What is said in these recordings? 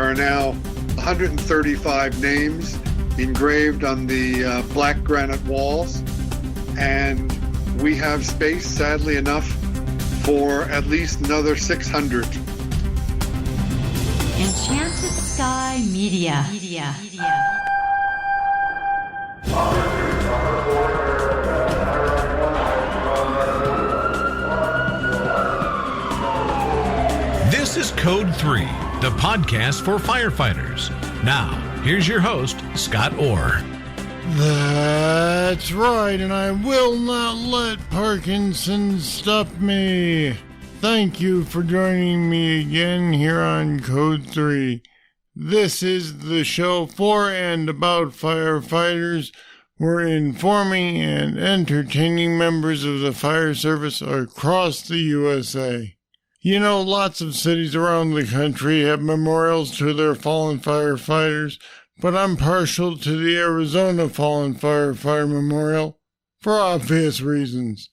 are now 135 names engraved on the black granite walls, and we have space, sadly enough, for at least another 600. Enchanted Sky Media. This is Code 3, the podcast for firefighters. Now, here's your host, Scott Orr. That's right, and I will not let Parkinson stop me. Thank you for joining me again here on Code 3. This is the show for and about firefighters. We're informing and entertaining members of the fire service across the USA. You know, lots of cities around the country have memorials to their fallen firefighters, but I'm partial to the Arizona Fallen Firefighter Memorial for obvious reasons.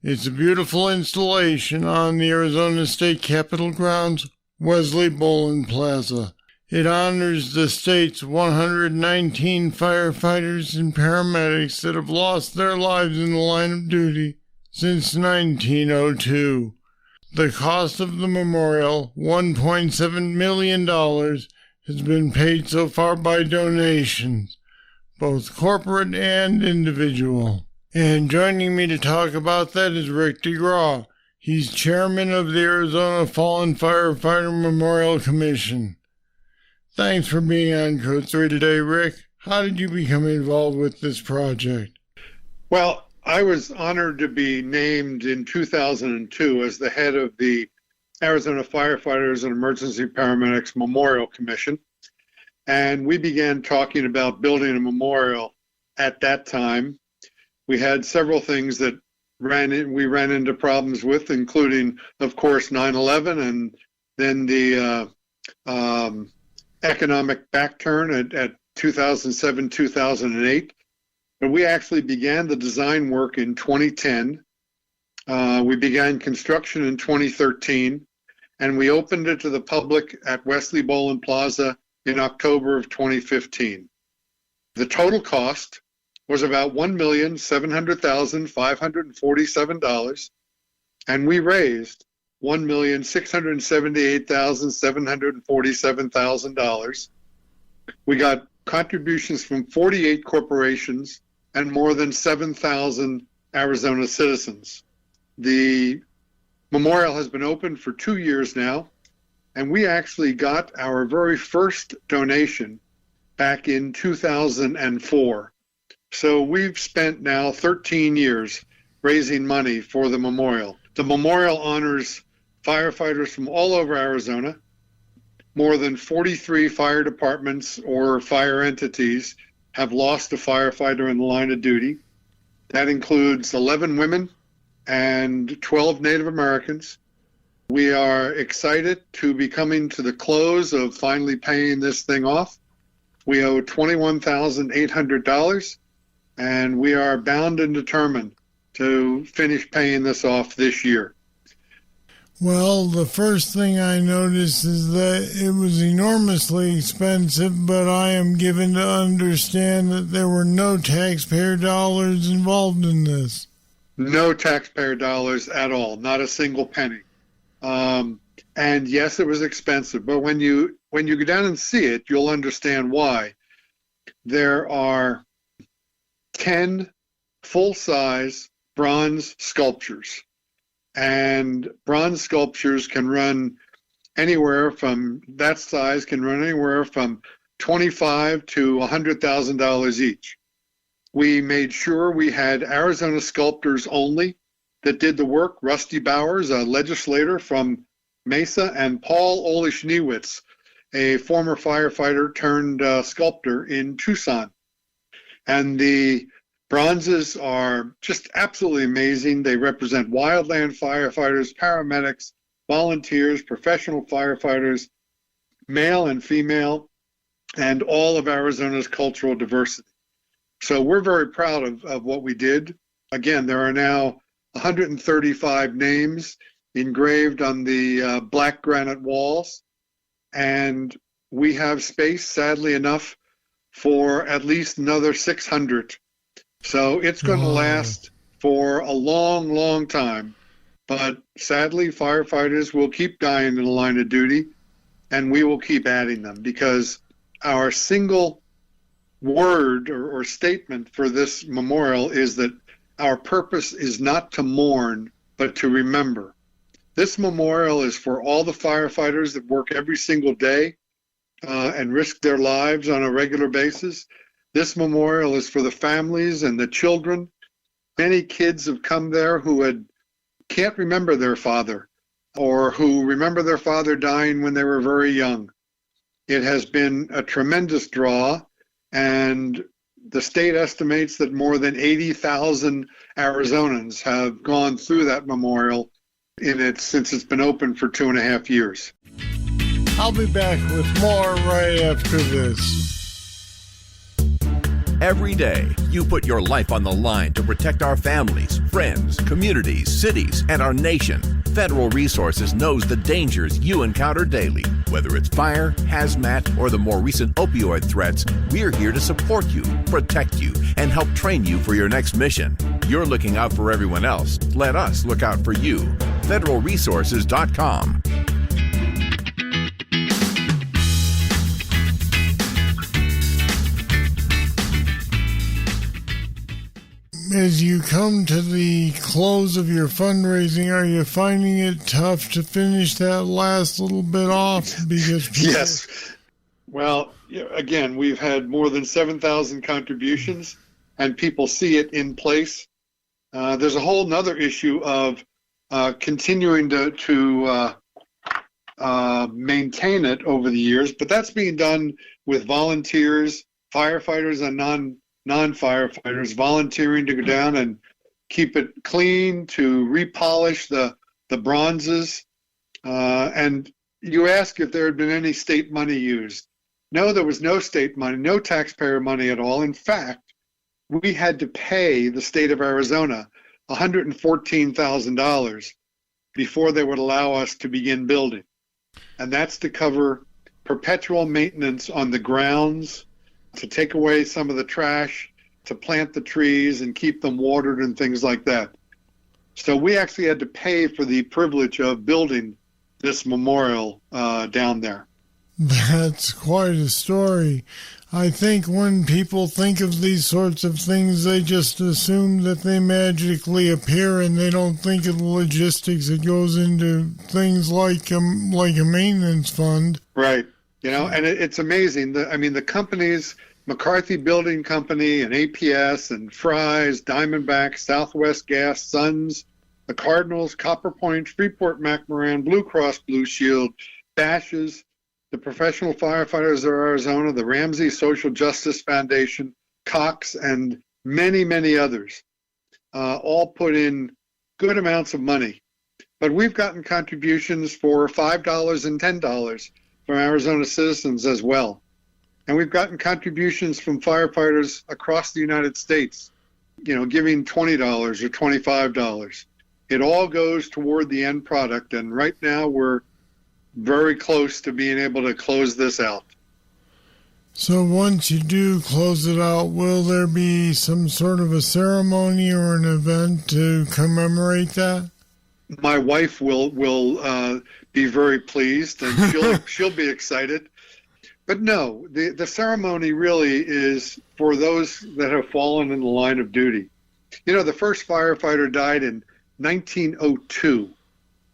It's a beautiful installation on the Arizona State Capitol grounds, Wesley Bolin Plaza. It honors the state's 119 firefighters and paramedics that have lost their lives in the line of duty since 1902. The cost of the memorial, $1.7 million, has been paid so far by donations, both corporate and individual. And joining me to talk about that is Rick DeGraw. He's chairman of the Arizona Fallen Firefighter Memorial Commission. Thanks for being on Code 3 today, Rick. How did you become involved with this project? Well, I was honored to be named in 2002 as the head of the Arizona Firefighters and Emergency Paramedics Memorial Commission. And we began talking about building a memorial at that time. We had several things that we ran into problems with, including, of course, 9/11 and then the economic backturn at 2007, 2008. But we actually began the design work in 2010. We began construction in 2013, and we opened it to the public at Wesley Bolin Plaza in October of 2015. The total cost was about $1,700,547, and we raised $1,678,747. We got contributions from 48 corporations and more than 7,000 Arizona citizens. The memorial has been open for 2 years now, and we actually got our very first donation back in 2004. So we've spent now 13 years raising money for the memorial. The memorial honors firefighters from all over Arizona. More than 43 fire departments or fire entities have lost a firefighter in the line of duty. That includes 11 women and 12 Native Americans. We are excited to be coming to the close of finally paying this thing off. We owe $21,800, and we are bound and determined to finish paying this off this year. Well, the first thing I noticed is that it was enormously expensive, but I am given to understand that there were no taxpayer dollars involved in this. No taxpayer dollars at all, not a single penny. And yes, it was expensive, but when you go down and see it, you'll understand why. There are 10 full-size bronze sculptures. And bronze sculptures can run anywhere from, that size can run anywhere from $25,000 to $100,000 each. We made sure we had Arizona sculptors only that did the work. Rusty Bowers, a legislator from Mesa, and Paul Ole-Schneewitz, a former firefighter turned sculptor in Tucson. And the bronzes are just absolutely amazing. They represent wildland firefighters, paramedics, volunteers, professional firefighters, male and female, and all of Arizona's cultural diversity. So we're very proud of what we did. Again, there are now 135 names engraved on the black granite walls, and we have space, sadly enough, for at least another 600. So it's going to last for a long, long time. But sadly, firefighters will keep dying in the line of duty, and we will keep adding them, because our single word or statement for this memorial is that our purpose is not to mourn, but to remember. This memorial is for all the firefighters that work every single day and risk their lives on a regular basis. This memorial is for the families and the children. Many kids have come there who can't remember their father, or who remember their father dying when they were very young. It has been a tremendous draw, and the state estimates that more than 80,000 Arizonans have gone through that memorial since it's been open for 2.5 years. I'll be back with more right after this. Every day, you put your life on the line to protect our families, friends, communities, cities, and our nation. Federal Resources knows the dangers you encounter daily. Whether it's fire, hazmat, or the more recent opioid threats, we're here to support you, protect you, and help train you for your next mission. You're looking out for everyone else. Let us look out for you. federalresources.com. As you come to the close of your fundraising, are you finding it tough to finish that last little bit off? Because Yes. Well, again, we've had more than 7,000 contributions, and people see it in place. There's a whole nother issue of continuing to maintain it over the years, but that's being done with volunteers, firefighters, and non-firefighters volunteering to go down and keep it clean, to repolish the bronzes. And you ask if there had been any state money used. No, there was no state money, no taxpayer money at all. In fact, we had to pay the state of Arizona $114,000 before they would allow us to begin building. And that's to cover perpetual maintenance on the grounds, to take away some of the trash, to plant the trees and keep them watered and things like that. So we actually had to pay for the privilege of building this memorial down there. That's quite a story. I think when people think of these sorts of things, they just assume that they magically appear, and they don't think of the logistics that goes into things like a maintenance fund. Right. And it's amazing. The companies, McCarthy Building Company and APS and Fry's, Diamondback, Southwest Gas, Suns, the Cardinals, Copper Point, Freeport McMoran, Blue Cross Blue Shield, Bashes, the Professional Firefighters of Arizona, the Ramsey Social Justice Foundation, Cox, and many, many others, all put in good amounts of money. But we've gotten contributions for $5 and $10 from Arizona citizens as well. And we've gotten contributions from firefighters across the United States, giving $20 or $25. It all goes toward the end product. And right now we're very close to being able to close this out. So once you do close it out, will there be some sort of a ceremony or an event to commemorate that? My wife will be very pleased, and she'll be excited. But no, the ceremony really is for those that have fallen in the line of duty. The first firefighter died in 1902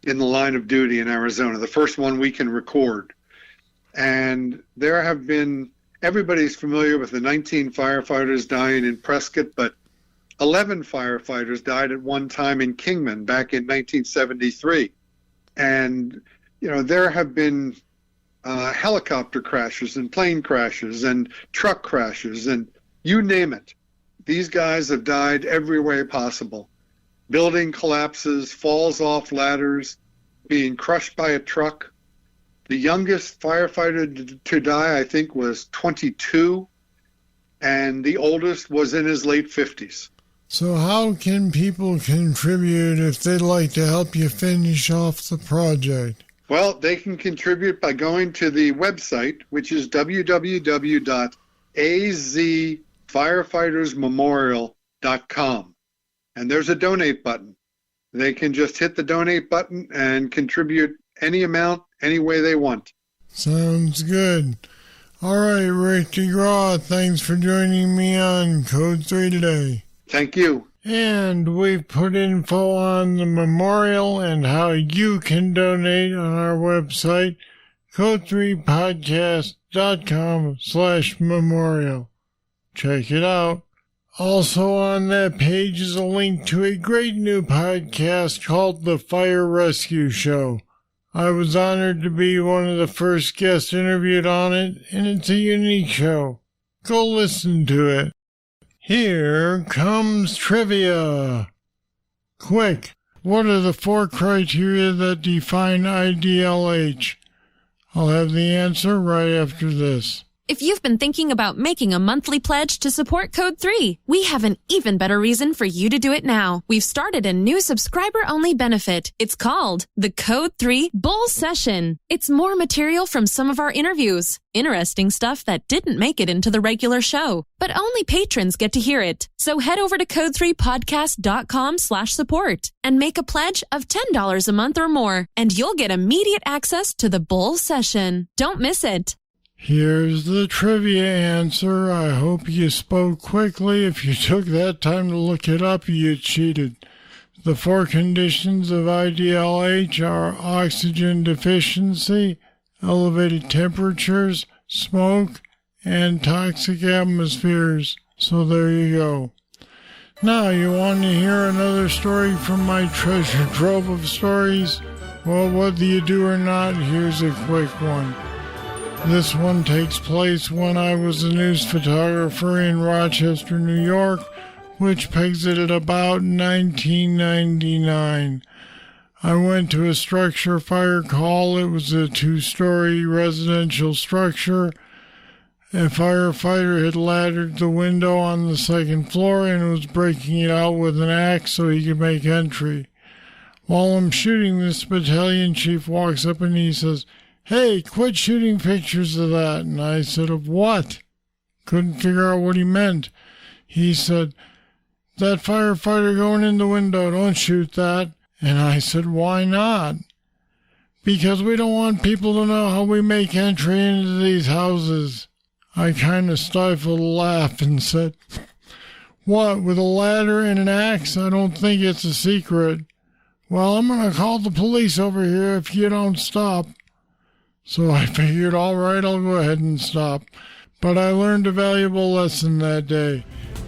in the line of duty in Arizona, the first one we can record. And there have been, everybody's familiar with the 19 firefighters dying in Prescott, but 11 firefighters died at one time in Kingman back in 1973. And, there have been helicopter crashes and plane crashes and truck crashes and you name it. These guys have died every way possible. Building collapses, falls off ladders, being crushed by a truck. The youngest firefighter to die, I think, was 22, and the oldest was in his late 50s. So how can people contribute if they'd like to help you finish off the project? Well, they can contribute by going to the website, which is www.azfirefightersmemorial.com. And there's a donate button. They can just hit the donate button and contribute any amount, any way they want. Sounds good. All right, Rick DeGraw, thanks for joining me on Code 3 today. Thank you. And we've put info on the memorial and how you can donate on our website, code3podcast.com/memorial. Check it out. Also on that page is a link to a great new podcast called The Fire Rescue Show. I was honored to be one of the first guests interviewed on it, and it's a unique show. Go listen to it. Here comes trivia. Quick, what are the 4 criteria that define IDLH? I'll have the answer right after this. If you've been thinking about making a monthly pledge to support Code 3, we have an even better reason for you to do it now. We've started a new subscriber-only benefit. It's called the Code 3 Bull Session. It's more material from some of our interviews. Interesting stuff that didn't make it into the regular show, but only patrons get to hear it. So head over to code3podcast.com/support and make a pledge of $10 a month or more, and you'll get immediate access to the Bull Session. Don't miss it. Here's the trivia answer. I hope you spoke quickly. If you took that time to look it up, you cheated. The 4 conditions of IDLH are oxygen deficiency, elevated temperatures, smoke, and toxic atmospheres. So there you go. Now, you want to hear another story from my treasure trove of stories? Well, whether you do or not, here's a quick one. This one takes place when I was a news photographer in Rochester, New York, which pegs it at about 1999. I went to a structure fire call. It was a 2-story residential structure. A firefighter had laddered the window on the 2nd floor and was breaking it out with an axe so he could make entry. While I'm shooting, this battalion chief walks up and he says, "Hey, quit shooting pictures of that." And I said, "Of what?" Couldn't figure out what he meant. He said, "That firefighter going in the window, don't shoot that." And I said, "Why not?" "Because we don't want people to know how we make entry into these houses." I kind of stifled a laugh and said, "What, with a ladder and an axe? I don't think it's a secret." "Well, I'm going to call the police over here if you don't stop." So I figured, all right, I'll go ahead and stop. But I learned a valuable lesson that day.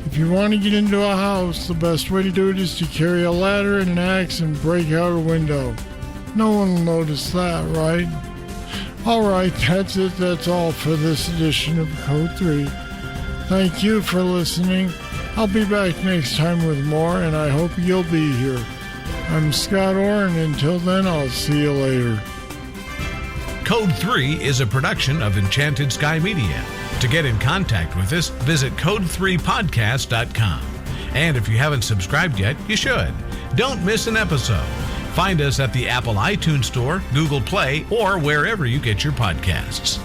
If you want to get into a house, the best way to do it is to carry a ladder and an axe and break out a window. No one will notice that, right? All right, that's it. That's all for this edition of Code 3. Thank you for listening. I'll be back next time with more, and I hope you'll be here. I'm Scott Orr, and until then, I'll see you later. Code 3 is a production of Enchanted Sky Media. To get in contact with us, visit code3podcast.com. And if you haven't subscribed yet, you should. Don't miss an episode. Find us at the Apple iTunes Store, Google Play, or wherever you get your podcasts.